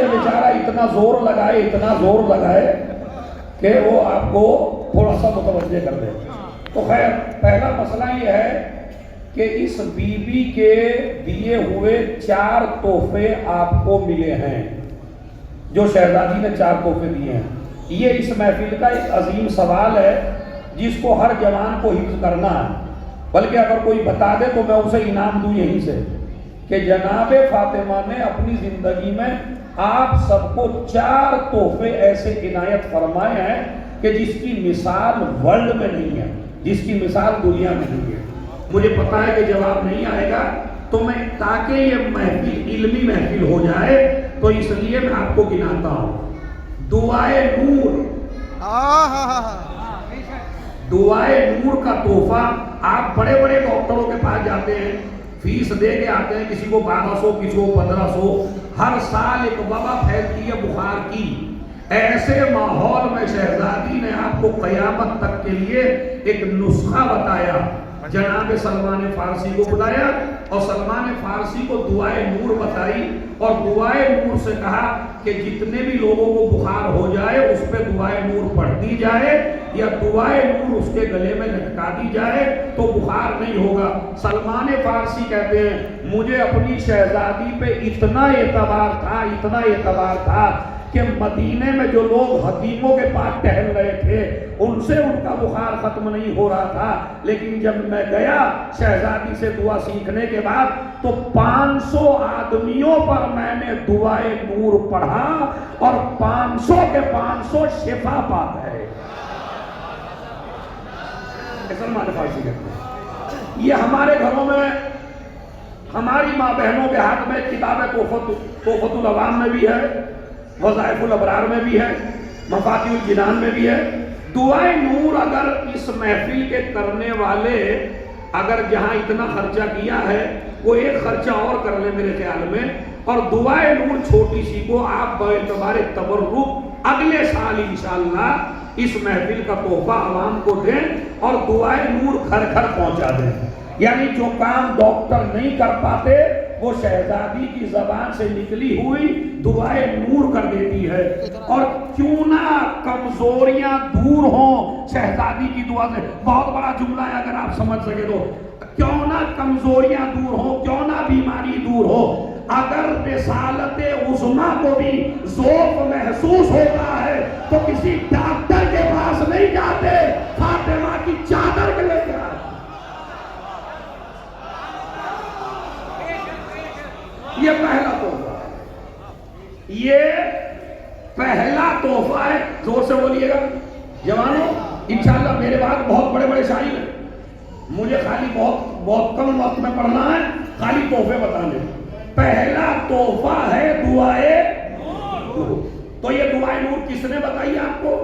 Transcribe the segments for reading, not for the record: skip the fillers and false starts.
یہ بیچارہ اتنا زور لگائے کہ وہ آپ کو تھوڑا سا متوجہ کر دے. تو خیر پہلا مسئلہ یہ ہے کہ اس بیوی کے دیے ہوئے 4 تحفے آپ کو ملے ہیں، جو شہزادی نے 4 تحفے دیے ہیں. یہ اس محفل کا ایک عظیم سوال ہے جس کو ہر جوان کو حفظ کرنا ہے، بلکہ اگر کوئی بتا دے تو میں اسے انعام دوں یہیں سے کہ جناب فاطمہ نے اپنی زندگی میں آپ سب کو 4 تحفے ایسے عنایت فرمائے ہیں کہ جس کی مثال ورلڈ میں نہیں ہے، جس کی مثال دنیا میں نہیں ہے. مجھے پتا ہے کہ جواب نہیں آئے گا، تو میں تاکہ یہ محفل علمی محفل ہو جائے تو اس لیے میں آپ کو گناتا ہوں. دعائے نور، دعائے نور کا تحفہ. آپ بڑے بڑے ڈاکٹروں کے پاس جاتے ہیں، فیس دے کے آتے ہیں، کسی کو 1200 کسی کو 1500. ہر سال ایک وبا پھیلتی ہے بخار کی. ایسے ماحول میں شہزادی نے آپ کو قیامت تک کے لیے ایک نسخہ بتایا. جناب سلمان فارسی کو بلایا اور سلمان فارسی کو دعائے نور بتائی اور دعائے نور سے کہا کہ جتنے بھی لوگوں کو بخار ہو جائے اس پہ دعائے نور پڑھ دی جائے یا دعائے نور اس کے گلے میں لٹکا دی جائے تو بخار نہیں ہوگا. سلمان فارسی کہتے ہیں مجھے اپنی شہزادی پہ اتنا اعتبار تھا کہ مدینے میں جو لوگ حکیموں کے پاس ٹہل رہے تھے ان سے ان کا بخار ختم نہیں ہو رہا تھا، لیکن جب میں گیا شہزادی سے دعا سیکھنے کے بعد تو 500 آدمیوں پر میں نے دعائے نور پڑھا اور 500 کے 500 شفا پا گئے. سلمان فارسی کہتے ہیں یہ ہمارے گھروں میں ہماری ماں بہنوں کے ہاتھ میں کتاب تحفۃ العوام میں بھی ہے، وظائف الابرار میں بھی ہے، مفاتیح الجنان میں بھی ہے. دعائے نور اگر اس محفل کے کرنے والے اگر جہاں اتنا خرچہ کیا ہے وہ ایک خرچہ اور کر لیں میرے خیال میں، اور دعائے نور چھوٹی سی کو آپ باعتبار تبرک اگلے سال انشاءاللہ اس محفل کا تحفہ عوام کو دیں اور دعائے نور گھر گھر پہنچا دیں. یعنی جو کام ڈاکٹر نہیں کر پاتے وہ شہزادی کی زبان سے نکلی ہوئی دعائے نور کر دیتی ہے. اور کیوں نہ کمزوریاں دور ہوں شہزادی کی دعا سے. بہت بڑا جملہ ہے اگر آپ سمجھ سکے تو. کیوں نہ کمزوریاں دور ہوں، کیوں نہ بیماری دور ہو، اگر رسالت عظمیٰ کو بھی ذوق محسوس ہوتا ہے تو کسی ڈاکٹر کے پاس نہیں جاتے، فاطمہ کی چادر کے لے کے آتے. یہ پہلا تحفہ ہے، یہ پہلا تحفہ ہے. زور سے بولیے گا جوانوں. انشاءاللہ میرے بعد بہت بڑے بڑے شاعر ہیں، مجھے خالی بہت کم وقت میں پڑھنا ہے، خالی تحفے بتانے. پہلا تحفہ ہے دعائے نور. تو یہ دعائے نور کس نے بتائی آپ کو؟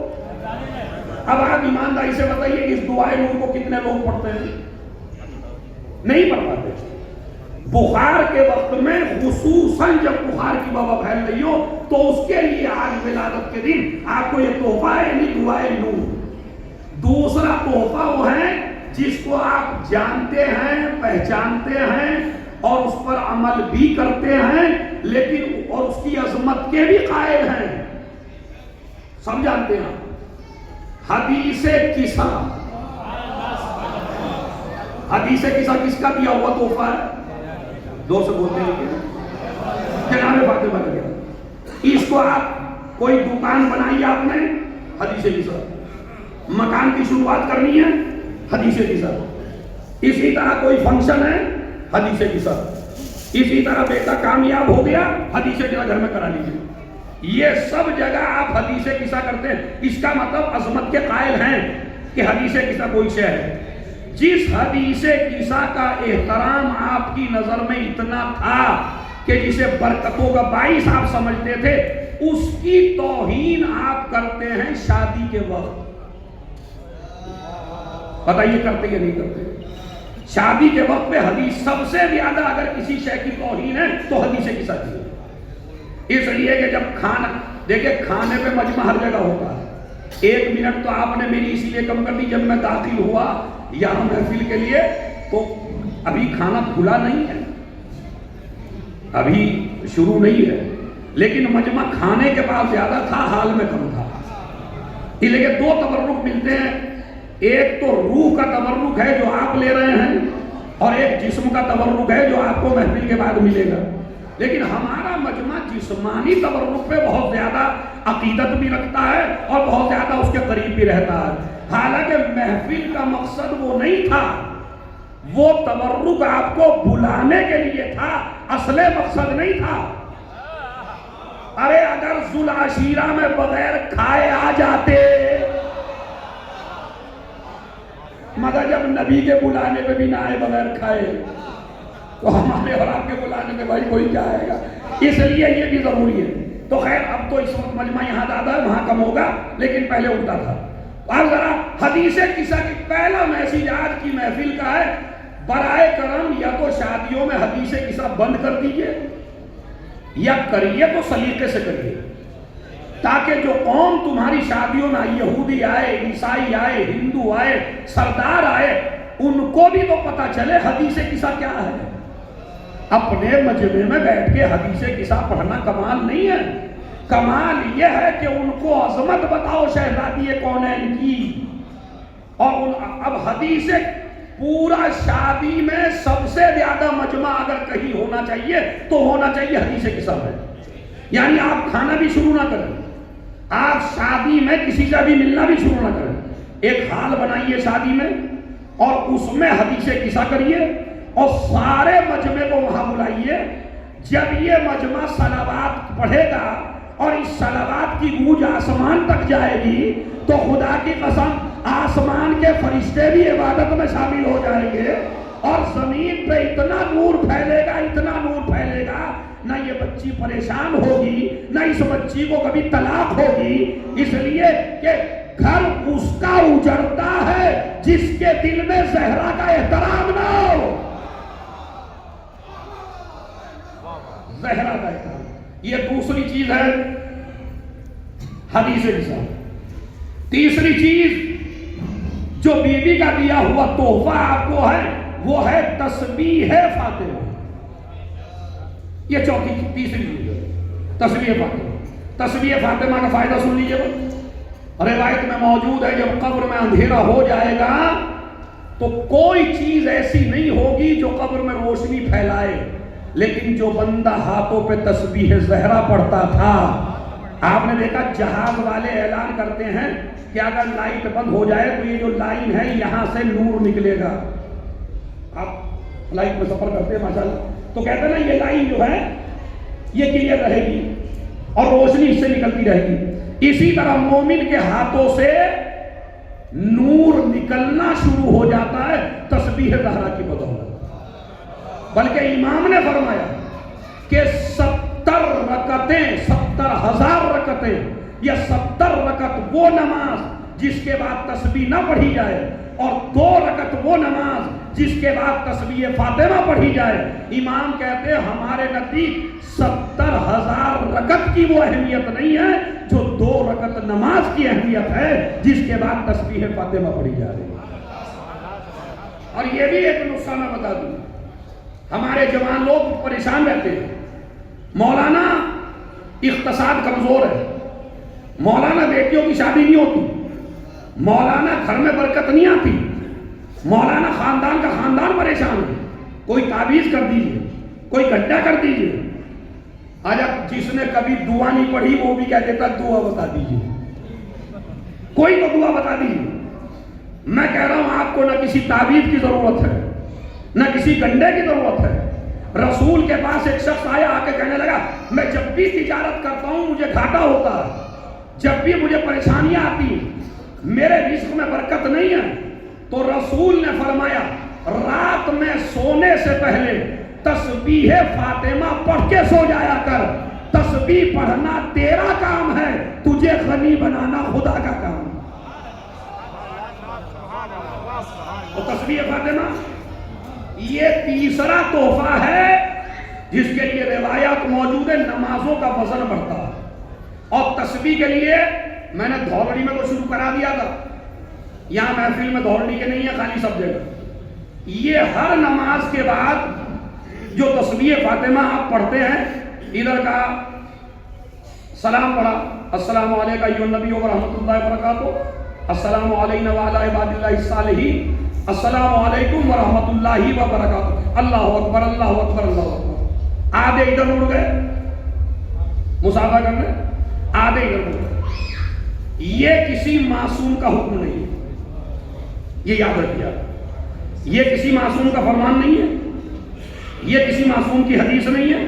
اب آپ ایمانداری سے بتائیے اس دعائے نور کو کتنے لوگ پڑھتے ہیں؟ نہیں پڑھ پاتے. بخار کے وقت میں خصوصاً جب بخار کی وبا پھیل رہی ہو تو اس کے لیے آج ولادت کے دن آپ کو یہ تحفہ ہے، یعنی دعائے نور. دوسرا تحفہ وہ ہے جس کو آپ جانتے ہیں، پہچانتے ہیں اور اس پر عمل بھی کرتے ہیں، لیکن اور اس کی عظمت کے بھی قائل ہیں. سب جانتے ہیں حدیث قصہ. حدیث قصہ کس کا دیا ہوا تحفہ ہے؟ دو سے بولتے ہیں جناب فاطمہ کا. اس کو آپ کوئی دکان بنائی آپ نے، حدیث قصہ. مکان کی شروعات کرنی ہے، حدیث قصہ. اسی طرح کوئی فنکشن ہے، حدیث قصہ. اسی طرح بیٹا کامیاب ہو گیا، حدیث قصہ گھر میں کرا لیجیے. یہ سب جگہ آپ حدیث قصہ کرتے ہیں. اس کا مطلب عظمت کے قائل ہیں کہ حدیث قصہ کوئی شے ہے. جس حدیث قصہ کا احترام آپ کی نظر میں اتنا تھا کہ جسے برکتوں کا باعث آپ سمجھتے تھے، اس کی توہین آپ کرتے ہیں شادی کے وقت. بتائیے کرتے یا نہیں کرتے؟ شادی کے وقت میں حدیث سب سے زیادہ اگر کسی شے کی توہین ہے تو حدیث قصہ کی. اس لیے کہ جب کھانا دیکھیں کھانے پہ مجمع ہر جگہ ہوتا ہے. 1 منٹ تو آپ نے میری اسی لیے کم کر دی، جب میں داخل ہوا یہاں محفل کے لیے تو ابھی کھانا کھلا نہیں ہے، ابھی شروع نہیں ہے، لیکن مجمع کھانے کے بعد زیادہ تھا، حال میں کم تھا. اس لیے دو تبرک ملتے ہیں، ایک تو روح کا تبرک ہے جو آپ لے رہے ہیں، اور ایک جسم کا تبرک ہے جو آپ کو محفل کے بعد ملے گا. لیکن ہمارا مجمع جسمانی تبرک پہ بہت زیادہ عقیدت بھی رکھتا ہے اور بہت زیادہ اس کے قریب بھی رہتا ہے. حالانکہ محفل کا مقصد وہ نہیں تھا، وہ تبرک آپ کو بلانے کے لیے تھا، اصل مقصد نہیں تھا. ارے اگر ذوالعشیرہ میں بغیر کھائے آ جاتے، مگر جب نبی کے بلانے پہ بھی نہ آئے بغیر کھائے، تو ہمارے اور آپ کے بلانے میں بھائی کوئی کیا آئے گا. اس لیے یہ بھی ضروری ہے. تو خیر اب تو اس وقت مجمع یہاں زیادہ ہے، وہاں کم ہوگا، لیکن پہلے الٹا تھا. اب ذرا حدیث قصہ کی پہلا میسج آج کی محفل کا ہے، برائے کرم یا تو شادیوں میں حدیث قصہ بند کر دیجئے، یا کریے تو سلیقے سے کریے، تاکہ جو قوم تمہاری شادیوں میں آئی، یہودی آئے، عیسائی آئے، ہندو آئے، سردار آئے، ان کو بھی تو پتا چلے حدیث قصہ کیا ہے. اپنے مجمع میں بیٹھ کے حدیث قصہ پڑھنا کمال نہیں ہے. کمال یہ ہے کہ ان کو عظمت بتاؤ شہزادی کونین کی. اور اب حدیث پورا شادی میں سب سے زیادہ مجمع اگر کہیں ہونا چاہیے تو ہونا چاہیے حدیث قصہ میں. یعنی آپ کھانا بھی شروع نہ کریں، آپ شادی میں کسی سے بھی ملنا بھی شروع نہ کریں، ایک حال بنائیے شادی میں اور اس میں حدیث قصہ کریے اور سارے مجمع کو وہاں بلائیے. جب یہ مجمع صلوات پڑھے گا اور اس صلوات کی گونج آسمان تک جائے گی تو خدا کی قسم آسمان کے فرشتے بھی عبادت میں شامل ہو جائیں گے، اور زمین پہ اتنا نور پھیلے گا، اتنا نور پھیلے گا، نہ یہ بچی پریشان ہوگی، نہ اس بچی کو کبھی طلاق ہوگی. اس لیے کہ گھر اس کا اجڑتا ہے جس کے دل میں زہرا کا احترام نہ ہو. زہرا کا احترام، یہ دوسری چیز ہے حدیث قصہ. تیسری چیز جو بی بی کا دیا ہوا تحفہ آپ کو ہے وہ ہے تسبیح فاطمہ. یہ چوتھی تیسری چیز ہے تسبیح فاطمہ. تسبیح فاطمہ کا فائدہ سن لیجیے. روایت میں موجود ہے جب قبر میں اندھیرا ہو جائے گا تو کوئی چیز ایسی نہیں ہوگی جو قبر میں روشنی پھیلائے، لیکن جو بندہ ہاتھوں پہ تسبیح زہرا پڑھتا تھا. آپ نے دیکھا جہاز والے اعلان کرتے ہیں کہ اگر لائٹ بند ہو جائے تو یہ جو لائن ہے یہاں سے نور نکلے گا. آپ لائٹ میں سفر کرتے ہیں ماشاءاللہ، تو کہتے ہیں نا یہ لائن جو ہے یہ کلیئر رہے گی اور روشنی اس سے نکلتی رہے گی. اسی طرح مومن کے ہاتھوں سے نور نکلنا شروع ہو جاتا ہے تسبیح زہرا کی بدولت. بلکہ امام نے فرمایا کہ 70 رکعتیں، 70,000 رکعتیں یا 70 رکعت وہ نماز جس کے بعد تسبیح نہ پڑھی جائے، اور 2 رکعت وہ نماز جس کے بعد تسبیح فاطمہ پڑھی جائے. امام کہتے ہیں ہمارے نزدیک 70,000 رکعت کی وہ اہمیت نہیں ہے جو 2 رکعت نماز کی اہمیت ہے جس کے بعد تسبیح فاطمہ پڑھی جا رہی ہے. اور یہ بھی ایک نقصہ میں بتا دوں، ہمارے جوان لوگ پریشان رہتے ہیں. مولانا اقتصاد کمزور ہے، مولانا بیٹیوں کی شادی نہیں ہوتی، مولانا گھر میں برکت نہیں آتی، مولانا خاندان کا خاندان پریشان ہے، کوئی تعویذ کر دیجئے، کوئی گڈھا کر دیجئے. آج اب جس نے کبھی دعا نہیں پڑھی وہ بھی کہہ دیتا دعا بتا دیجئے، کوئی تو دعا بتا دیجئے. میں کہہ رہا ہوں آپ کو نہ کسی تعویذ کی ضرورت ہے نہ کسی گنڈے کی ضرورت ہے. رسول کے پاس ایک شخص آیا، آ کے کہنے لگا میں جب بھی تجارت کرتا ہوں مجھے گھاٹا ہوتا ہے، جب بھی مجھے پریشانیاں آتی ہیں، میرے رزق میں برکت نہیں ہے. تو رسول نے فرمایا رات میں سونے سے پہلے تسبیح فاطمہ پڑھ کے سو جایا کر. تسبیح پڑھنا تیرا کام ہے، تجھے غنی بنانا خدا کا کام. تو تسبیح فاطمہ یہ تیسرا تحفہ ہے جس کے لیے روایات موجود ہے، نمازوں کا وزن بڑھتا ہے. اور تسبیح کے لیے میں نے دھولڑی میں کو شروع کرا دیا تھا، یہاں محفل میں دھولڑی کے نہیں ہے، خالی سب جگہ. یہ ہر نماز کے بعد جو تسبیح فاطمہ آپ پڑھتے ہیں، ادھر کا سلام پڑھا، السلام علیکم ایھا النبی ورحمۃ اللہ وبرکاتہ، السلام علینا وعلی عباد اللہ الصالحین، السلام علیکم ورحمۃ اللہ وبرکاتہ، اللہ اکبر اللہ اکبر اللہ اکبر۔ آدھے ادھر مڑ گئے مصافحہ کرنے، آدھے ادھر مڑ گئے۔ یہ کسی معصوم کا حکم نہیں ہے، یہ یاد رکھیے، یہ کسی معصوم کا فرمان نہیں ہے، یہ کسی معصوم کی حدیث نہیں ہے۔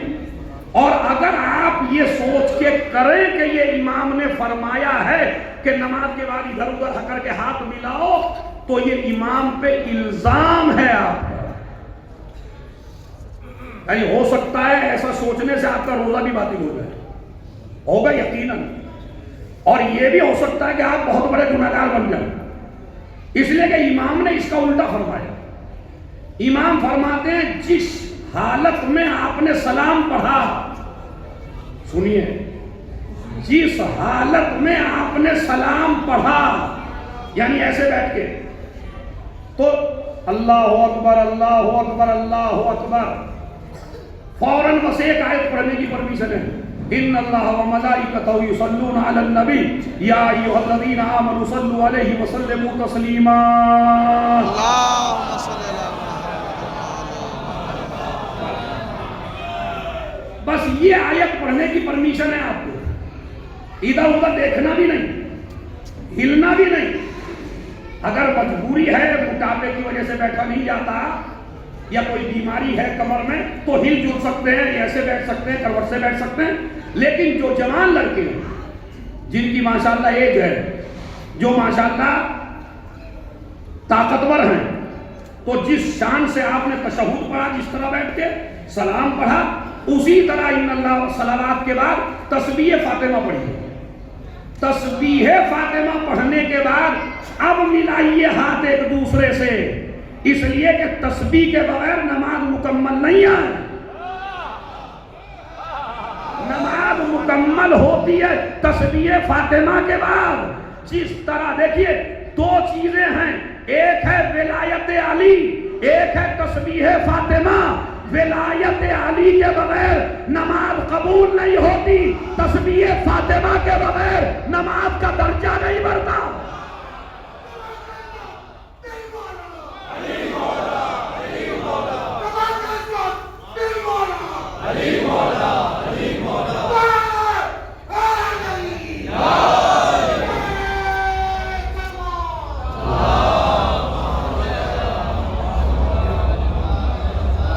اور اگر آپ یہ سوچ کے کریں کہ یہ امام نے فرمایا ہے کہ نماز کے بعد ادھر ادھر کر کے ہاتھ ملاؤ، تو یہ امام پہ الزام ہے آپ کا۔ یعنی ہو سکتا ہے ایسا سوچنے سے آپ کا روزہ بھی باطل ہو جائے، ہوگا یقیناً، اور یہ بھی ہو سکتا ہے کہ آپ بہت بڑے گنہگار بن جائیں، اس لیے کہ امام نے اس کا الٹا فرمایا۔ امام فرماتے ہیں جس حالت میں آپ نے سلام پڑھا، سنیے، جس حالت میں آپ نے سلام پڑھا، یعنی ایسے بیٹھ کے، تو اللہ اکبر اللہ اکبر اللہ اکبر، فوراً بس ایک آیت پڑھنے کی پرمیشن ہے، ان اللہ وملائکتہ یصلون علی النبی یا ایھا الذین آمنوا صلوا علیہ وسلموا تسلیما۔ اللہم صلی اللہ بس یہ آیت پڑھنے کی پرمیشن ہے آپ کو، ادھر ادھر دیکھنا بھی نہیں، ہلنا بھی نہیں۔ اگر مجبوری ہے، موٹاپے کی وجہ سے بیٹھا نہیں جاتا، یا کوئی بیماری ہے کمر میں، تو ہل جل سکتے ہیں، ایسے بیٹھ سکتے ہیں، کروٹ سے بیٹھ سکتے ہیں۔ لیکن جو جوان لڑکے ہیں، جن کی ماشاءاللہ ایج ہے، جو ماشاءاللہ طاقتور ہیں، تو جس شان سے آپ نے تشہد پڑھا، جس طرح بیٹھ کے سلام پڑھا، اسی طرح ان اللہ صلوات کے بعد تسبیح فاطمہ پڑھیے۔ تسبیح فاطمہ پڑھنے کے بعد اب ملائیے ہاتھ ایک دوسرے سے، اس لیے کہ تسبیح کے بغیر نماز مکمل نہیں ہے۔ نماز مکمل ہوتی ہے تسبیح فاطمہ کے بعد۔ جس طرح دیکھیے، دو چیزیں ہیں، ایک ہے ولایت علی، ایک ہے تسبیح فاطمہ۔ ولایت علی کے بغیر نماز قبول نہیں ہوتی، تسبیح فاطمہ کے بغیر نماز کا درجہ نہیں بڑھتا۔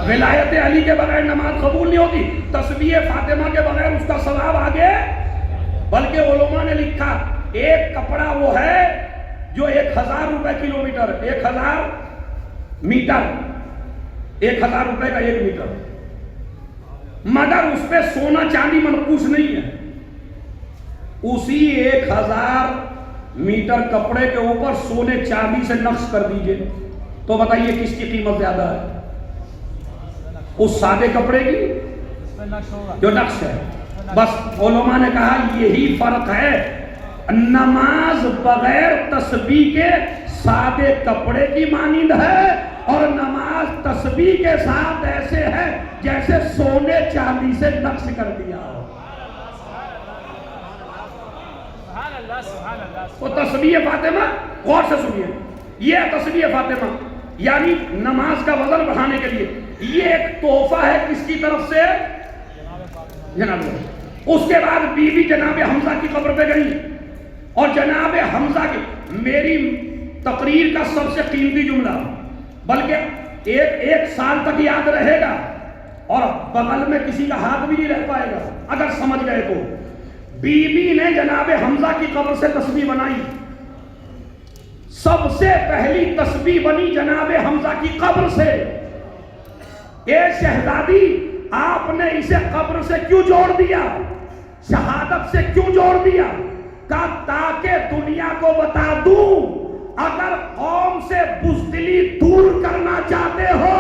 ولایت علی کے بغیر نماز قبول نہیں ہوتی، تسبیح فاطمہ کے بغیر اس کا ثواب آگے۔ بلکہ علماء نے لکھا، ایک کپڑا وہ ہے جو 1000 روپے کلومیٹر، 1000 میٹر، 1000 روپے کا 1 میٹر، مگر اس پہ سونا چاندی منقوش نہیں ہے۔ اسی 1000 میٹر کپڑے کے اوپر سونے چاندی سے نقش کر دیجئے، تو بتائیے کس کی قیمت زیادہ ہے؟ اس سادے کپڑے کی جو نقش ہے۔ بس علماء نے کہا یہی فرق ہے، نماز بغیر تسبیح کے سادے کپڑے کی مانند ہے، اور نماز تسبیح کے ساتھ ایسے ہے جیسے سونے چاندی سے نقش کر دیا ہو۔ وہ تسبیح فاطمہ، غور سے سنیے، یہ تسبیح فاطمہ یعنی نماز کا وزن بڑھانے کے لیے یہ ایک تحفہ ہے، کس کی طرف سے؟ جناب۔ اس کے بعد بی بی جناب حمزہ کی قبر پہ گئی، اور جناب حمزہ کی، میری تقریر کا سب سے قیمتی جملہ، بلکہ ایک سال تک یاد رہے گا، اور بغل میں کسی کا ہاتھ بھی نہیں رہ پائے گا اگر سمجھ گئے تو۔ بی بی نے جناب حمزہ کی قبر سے تسبیح بنائی، سب سے پہلی تسبیح بنی جناب حمزہ کی قبر سے۔ اے شہزادی، آپ نے اسے قبر سے کیوں جوڑ دیا، شہادت سے کیوں جوڑ دیا؟ کہا تاکہ دنیا کو بتا دوں، اگر قوم سے بزدلی دور کرنا چاہتے ہو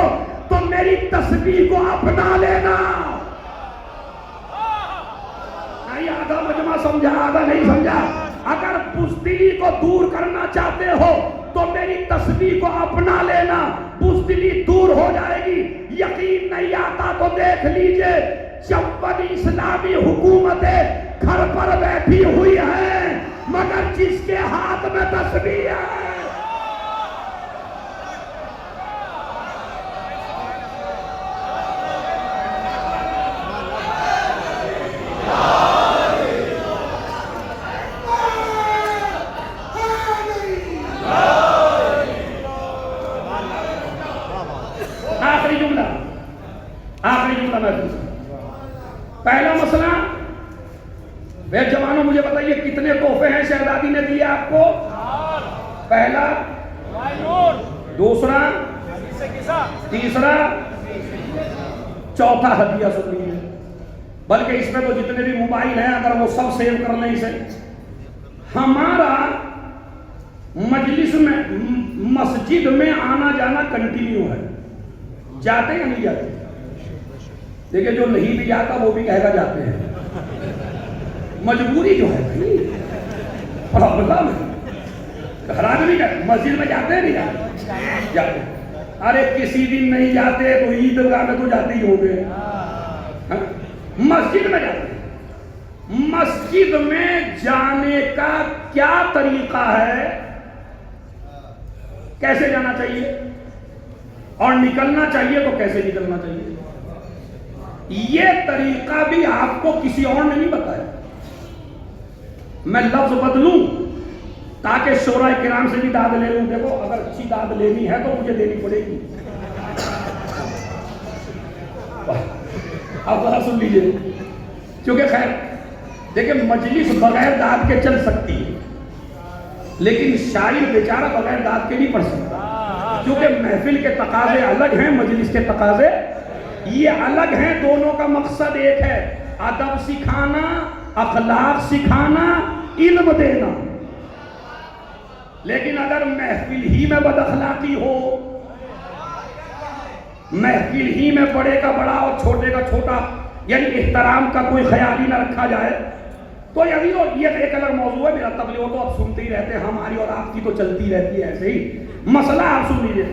تو میری تسبیح کو اپنا لینا۔ نہیں، آدھا مجمع سمجھا، آدھا نہیں سمجھا۔ اگر بزدلی کو دور کرنا چاہتے ہو تو میری تسبیح کو اپنا لینا، بزدلی دور ہو جائے گی۔ یقین نہیں آتا تو دیکھ لیجئے، جب بنی اسلامی حکومتیں گھر پر بیٹھی ہوئی ہیں مگر جس کے ہاتھ میں تسبیح ہے. آخری جملہ محفوظ. پہلا مسئلہ، بے جوانوں مجھے بتائیے کتنے تحفے ہیں شہزادی نے دیے آپ کو؟ پہلا، دوسرا، تیسرا، چوتھا ہدیہ سن لیجیے. بلکہ اس میں تو جتنے بھی موبائل ہیں اگر وہ سب سیو کر لیں اسے. ہمارا مجلس میں مسجد میں آنا جانا کنٹینیو ہے. جاتے یا نہیں جاتے؟ دیکھیں جو نہیں بھی جاتا وہ بھی کہے گا جاتے ہیں. مجبوری جو ہے بھائی، پرابلم ہے. گھر آدمی کا مسجد میں جاتے ہیں نہیں جاتے؟ ارے کسی دن نہیں جاتے تو عیدگاہ میں تو جاتے ہی ہوں گے. مسجد میں جاتے ہیں. مسجد میں جانے کا کیا طریقہ ہے؟ کیسے جانا چاہیے اور نکلنا چاہیے تو کیسے نکلنا چاہیے؟ یہ طریقہ بھی آپ کو کسی اور نے نہیں بتایا. میں لفظ بدلوں تاکہ شورائے کرام سے بھی داد لے لوں. دیکھو اگر اچھی داد لینی ہے تو مجھے دینی پڑے گی. آپ ذرا سن لیجیے، کیونکہ خیر دیکھیں مجلس بغیر داد کے چل سکتی ہے لیکن شاعر بیچارہ بغیر داد کے نہیں پڑھ سکتا، کیونکہ محفل کے تقاضے الگ ہیں، مجلس کے تقاضے یہ الگ ہیں. دونوں کا مقصد ایک ہے، ادب سکھانا، اخلاق سکھانا، علم دینا. لیکن اگر محفل ہی میں بد اخلاقی ہو، محفل ہی میں بڑے کا بڑا اور چھوٹے کا چھوٹا یعنی احترام کا کوئی خیال ہی نہ رکھا جائے تو یہ ایک الگ موضوع ہے. میرا تبلیغ تو آپ سنتے ہی رہتے ہیں، ہماری اور آپ کی تو چلتی رہتی ہے ایسے ہی. مسئلہ آپ سن لیجیے،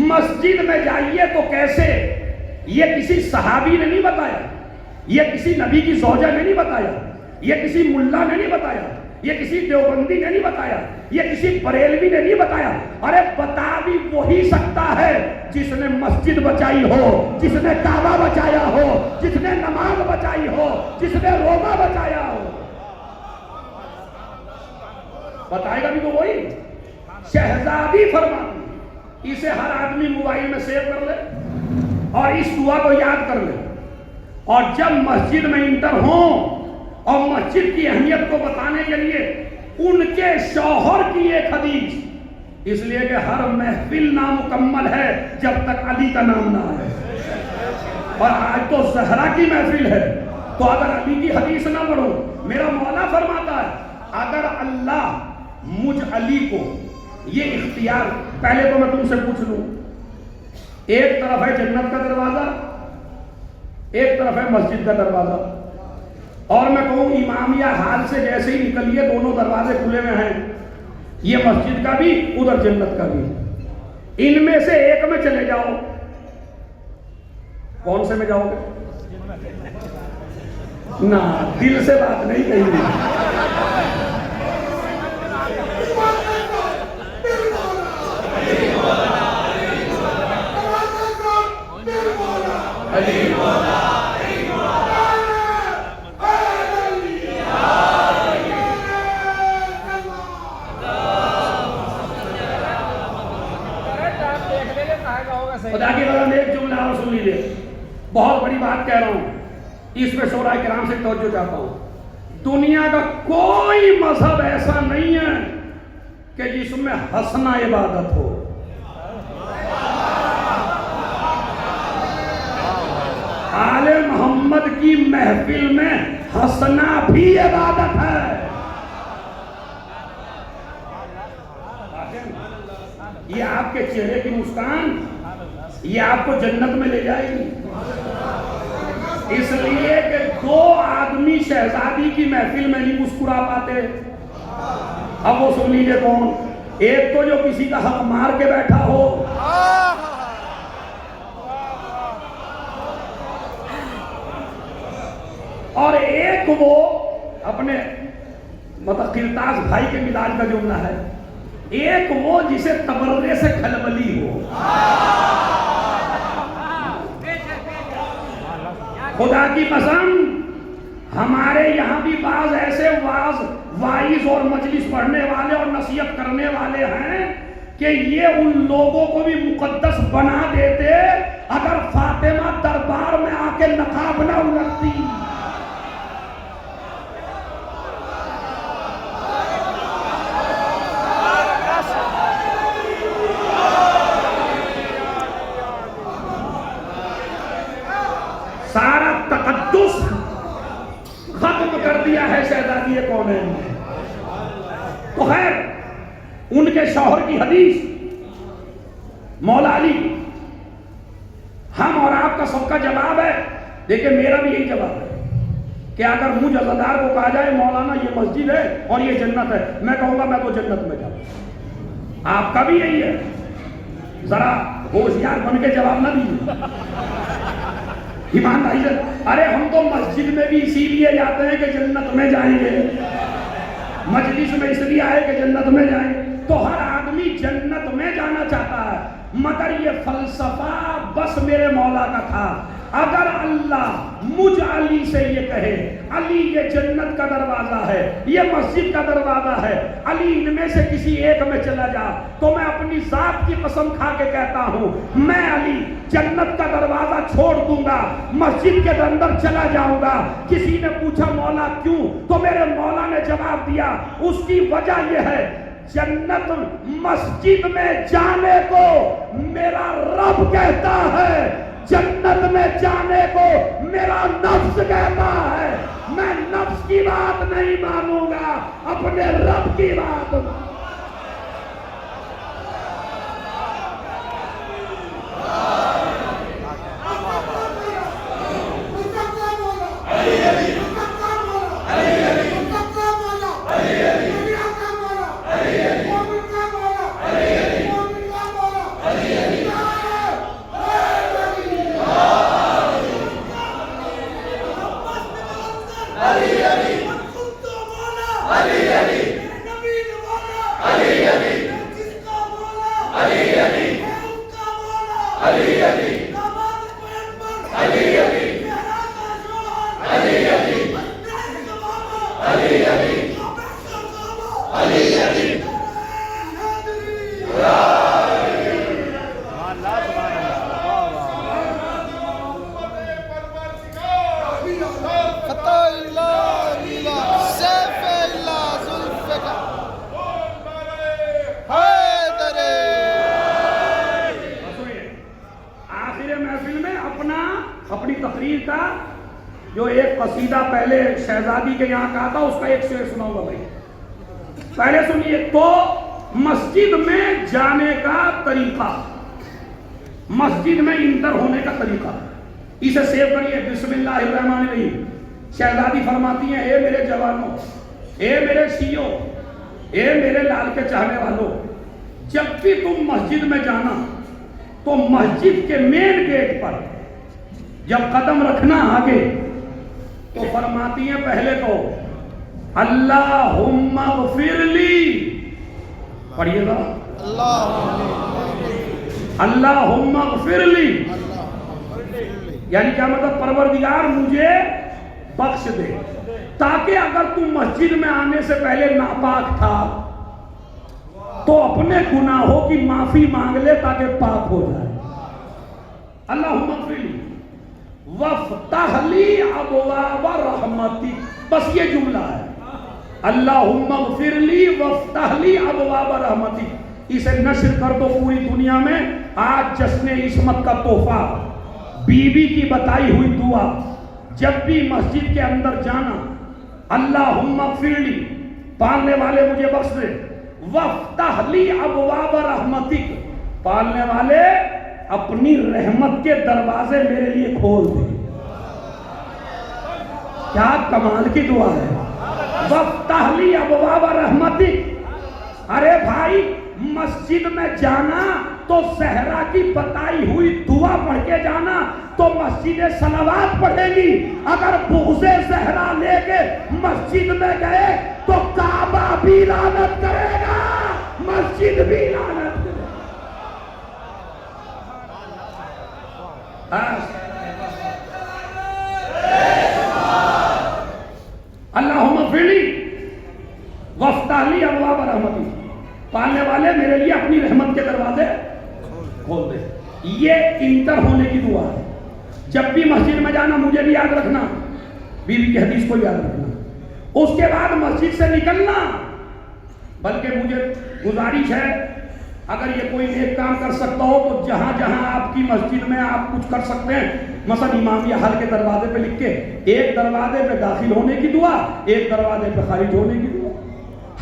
مسجد میں جائیے تو کیسے؟ یہ کسی صحابی نے نہیں بتایا، یہ کسی نبی کی زوجہ نے نہیں بتایا، یہ کسی ملا نے نہیں بتایا، یہ کسی دیوبندی نے نہیں بتایا، یہ کسی بریلوی نے نہیں بتایا. ارے بتا بھی وہی سکتا ہے جس نے مسجد بچائی ہو، جس نے کعبہ بچایا ہو، جس نے نماز بچائی ہو، جس نے روزہ بچایا ہو. بتائے گا بھی تو وہی. شہزادی فرماتی اسے ہر آدمی موبائل میں سیو کر لے اور اس دعا کو یاد کر لے، اور جب مسجد میں انٹر ہوں اور مسجد کی اہمیت کو بتانے کے لیے ان کے شوہر کی ایک حدیث، اس لیے کہ ہر محفل نامکمل ہے جب تک علی کا نام نہ آئے. اور آج تو زہرا کی محفل ہے تو اگر علی کی حدیث نہ پڑھو، میرا مولا فرماتا ہے اگر اللہ مجھ علی کو یہ اختیار، پہلے تو میں تم سے پوچھ لوں، ایک طرف ہے جنت کا دروازہ، ایک طرف ہے مسجد کا دروازہ، اور میں کہوں امامیہ حال سے جیسے ہی نکلیے دونوں دروازے کھلے میں ہیں، یہ مسجد کا بھی ادھر جنت کا بھی. ان میں سے ایک میں چلے جاؤ، کون سے میں جاؤ گے؟ نہ دل سے بات نہیں کہی گئی. خدا کی قسم ایک جملہ اور سن لیجیے، بہت بڑی بات کہہ رہا ہوں، اس میں شورائے کرام سے توجہ چاہتا ہوں. دنیا کا کوئی مذہب ایسا نہیں ہے کہ جس میں ہنسنا عبادت ہو. آل محمد کی محفل میں ہنسنا بھی عبادت ہے. یہ آپ کے چہرے کی مسکان یہ آپ کو جنت میں لے جائے گی. اس لیے کہ دو آدمی شہزادی کی محفل میں نہیں مسکرا پاتے. اب وہ سن لیجیے کون؟ ایک تو جو کسی کا حق مار کے بیٹھا ہو، اور ایک وہ اپنے مطلب کرتاس بھائی کے مزاج کا جملہ ہے، ایک وہ جسے تبرے سے کھلبلی ہو. خدا کی قسم ہمارے یہاں بھی بعض ایسے وائز اور مجلس پڑھنے والے اور نصیحت کرنے والے ہیں کہ یہ ان لوگوں کو بھی مقدس بنا دیتے اگر فاطمہ دربار میں آ کے نقاب نہ اڑتی. سارا تقدس ختم کر دیا ہے شہزادی کونین نے. تو خیر ان کے شوہر کی حدیث مولا علی، ہم اور آپ کا سب کا جواب ہے، دیکھیں میرا بھی یہی جواب ہے کہ اگر مجھ عزادار کو کہا جائے مولانا یہ مسجد ہے اور یہ جنت ہے، میں کہوں گا میں تو جنت میں جاؤں. آپ کا بھی یہی ہے، ذرا ہوشیار بن کے جواب نہ دیجیے. ایمانداری سے، ارے ہم تو مسجد میں بھی اسی لیے جاتے ہیں کہ جنت میں جائیں گے، مجلس میں اس لیے آئے کہ جنت میں جائیں. تو ہر آدمی جنت میں جانا چاہتا ہے، مگر یہ فلسفہ بس میرے مولا کا تھا. اگر اللہ مجھ علی سے یہ کہے علی یہ جنت کا دروازہ ہے، یہ مسجد کا دروازہ ہے، علی ان میں سے کسی ایک میں چلا جا، تو میں اپنی ذات کی قسم کھا کے کہتا ہوں میں علی جنت کا دروازہ چھوڑ دوں گا، مسجد کے اندر چلا جاؤں گا. کسی نے پوچھا مولا کیوں؟ تو میرے مولا نے جواب دیا اس کی وجہ یہ ہے جنت مسجد میں جانے کو میرا رب کہتا ہے، جنت میں جانے کو میرا نفس کہتا ہے. میں نفس کی بات نہیں مانوں گا، اپنے رب کی بات. اپنی تقریر کا جو ایک قصیدہ پہلے شہزادی کے یہاں کہا تھا اس کا ایک شعر سناؤں گا بھائی. پہلے سنیے. تو مسجد میں جانے کا طریقہ، مسجد میں انٹر ہونے کا طریقہ، اسے سیو کریے. بسم اللہ الرحمن الرحیم. شہزادی فرماتی ہیں اے میرے جوانوں، اے میرے شیعوں، اے میرے لال کے چاہنے والوں، جب بھی تم مسجد میں جانا تو مسجد کے مین گیٹ پر جب قدم رکھنا آگے تو فرماتی ہیں پہلے تو اللہم اغفر لی. پڑھیے گا اللہم اغفر لی، یعنی کیا مطلب؟ پروردگار مجھے بخش دے، تاکہ اگر تم مسجد میں آنے سے پہلے ناپاک تھا تو اپنے گناہوں کی معافی مانگ لے تاکہ پاک ہو جائے. اللہم اغفر لی وَافْتَحْ لِي أَبْوَابَ رَحْمَتِكَ. بس یہ جملہ ہے، اللہم اغفر لی وَافْتَحْ لِي أَبْوَابَ رَحْمَتِكَ. اسے نشر کر دو پوری دنیا میں. آج جشن عصمت کا تحفہ، بیوی کی بتائی ہوئی دعا، جب بھی مسجد کے اندر جانا اللہم اغفر لی، پالنے والے مجھے بخش دے، وَافْتَحْ لِي أَبْوَابَ رَحْمَتِكَ، پالنے والے اپنی رحمت کے دروازے میرے لیے کھول دے. کیا کمال کی دعا ہے. وَافْتَحْ لِي أَبْوَابَ رَحْمَتِكَ. ارے بھائی مسجد میں جانا تو زہرا کی بتائی ہوئی دعا پڑھ کے جانا تو مسجد صلوات پڑھے گی. اگر بغض زہرا لے کے مسجد میں گئے تو کعبہ بھی لعنت کرے گا, مسجد بھی لعنت کرے گا. اللہم اغفر لی وافتح لی ابواب رحمتی. پالنے والے میرے لیے اپنی رحمت کے دروازے کھول دے. یہ انٹر ہونے کی دعا ہے. جب بھی مسجد میں جانا مجھے بھی یاد رکھنا, بیوی کی حدیث کو یاد رکھنا. اس کے بعد مسجد سے نکلنا, بلکہ مجھے گزارش ہے اگر یہ کوئی نیک کام کر سکتا ہو تو جہاں جہاں آپ کی مسجد میں آپ کچھ کر سکتے ہیں, مثلا امامیہ حل کے دروازے پہ لکھ کے ایک دروازے پہ داخل ہونے کی دعا, ایک دروازے پہ خارج ہونے کی دعا.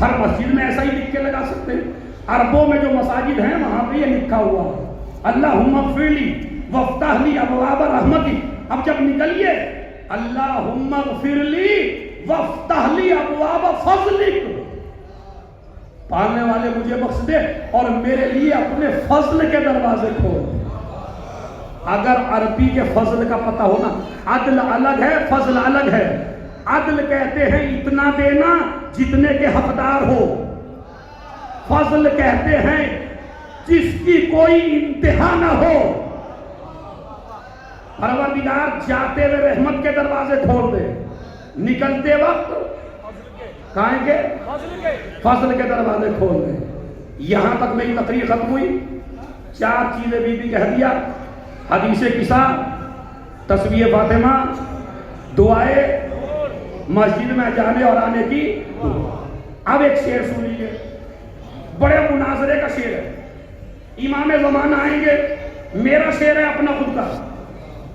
ہر مسجد میں ایسا ہی لکھ کے لگا سکتے ہیں. عربوں میں جو مساجد ہیں وہاں پہ یہ لکھا ہوا ہے اللہم اغفر لی وافتح لی ابواب رحمتی. اب جب نکلیے اللہم اغفر لی وافتح لی ابواب فضلک, پالنے والے مجھے بخش دے اور میرے لیے اپنے فضل کے دروازے کھول. اگر عربی کے فضل کا پتہ ہونا, عدل الگ ہے فضل الگ ہے. عدل کہتے ہیں اتنا دینا جتنے کے حقدار ہو, فضل کہتے ہیں جس کی کوئی انتہا نہ ہو. پروردگار جاتے ہوئے رحمت کے دروازے کھول دے, نکلتے وقت کہیں گے فضل کے دروازے کھول دے. یہاں تک میری تقریر ختم ہوئی. 4 چیزیں بی بی کہہ دیا, حدیث قصہ, تسبیح فاطمہ, دعائیں, مسجد میں جانے اور آنے کی. اب ایک شعر سن لیجیے, بڑے مناظرے کا شعر ہے. امام زمانہ آئیں گے, میرا شعر ہے اپنا خود کا,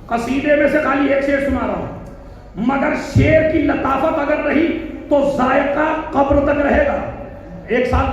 قصیدے میں سے خالی ایک شعر سنا رہا ہوں, مگر شعر کی لطافت اگر رہی تو ذائقہ قبر تک رہے گا. 1 سال تک